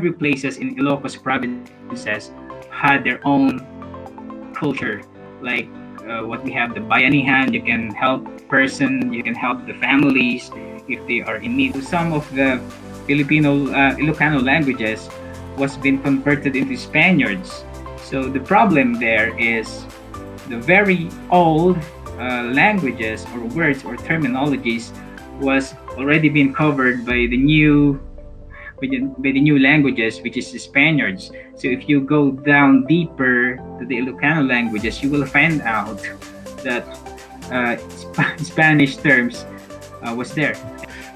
every places in Ilocos provinces had their own culture. Like what we have, the bayanihan, you can help person, you can help the families if they are in need. Some of the Filipino Ilocano languages was been converted into Spaniards. So the problem there is the very old languages or words or terminologies was already been covered by the new languages, which is the Spaniards. So if you go down deeper to the Ilocano languages, you will find out that Spanish terms was there.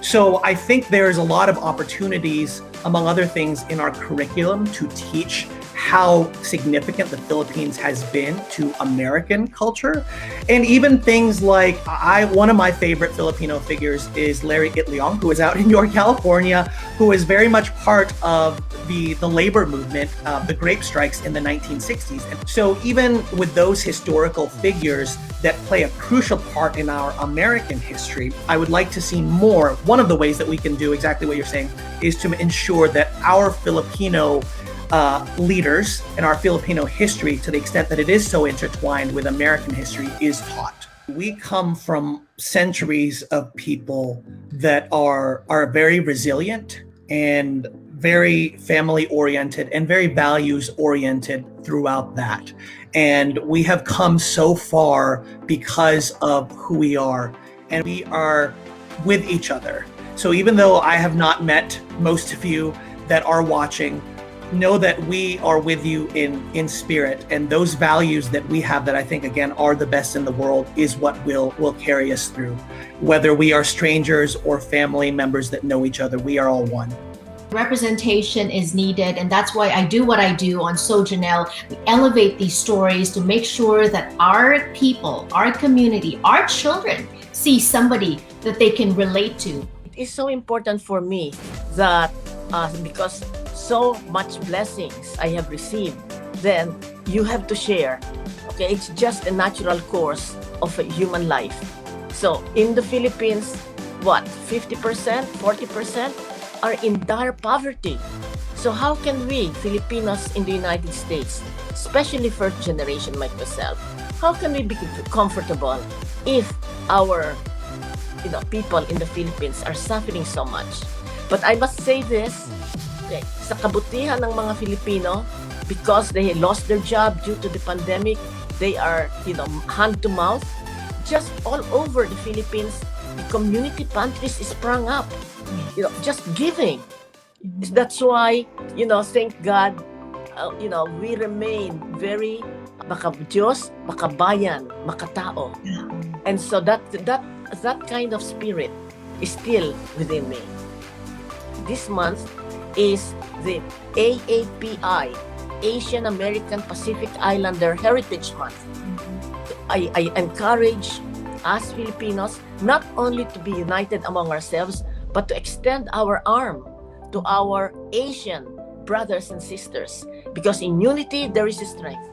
So I think there's a lot of opportunities, among other things, in our curriculum to teach how significant the Philippines has been to American culture. And even things like, one of my favorite Filipino figures is Larry Itliong, who is out in York, California, who is very much part of the labor movement, the grape strikes in the 1960s. And so even with those historical figures that play a crucial part in our American history, I would like to see more. One of the ways that we can do exactly what you're saying is to ensure that our Filipino leaders and our Filipino history, to the extent that it is so intertwined with American history, is taught. We come from centuries of people that are very resilient and very family oriented and very values oriented throughout that. And we have come so far because of who we are, and we are with each other. So even though I have not met most of you that are watching, know that we are with you in spirit, and those values that we have that I think again are the best in the world is what will carry us through. Whether we are strangers or family members that know each other, we are all one. Representation is needed, and that's why I do what I do on So Jannelle. We elevate these stories to make sure that our people, our community, our children see somebody that they can relate to. It is so important for me that because so much blessings I have received, then you have to share. Okay, it's just a natural course of a human life. So in the Philippines, what, 50%, 40% are in dire poverty. So how can we, Filipinos in the United States, especially first generation like myself, how can we be comfortable if our people in the Philippines are suffering so much? But I must say this, okay, sa kabutihan ng mga Filipino, because they lost their job due to the pandemic, they are, hand to mouth. Just all over the Philippines, the community pantries sprung up, just giving. That's why, thank God, we remain very maka-Diyos, makabayan, makatao. And so that kind of spirit is still within me. This month is the AAPI, Asian American Pacific Islander Heritage Month. I encourage us Filipinos not only to be united among ourselves, but to extend our arm to our Asian brothers and sisters, because in unity there is strength.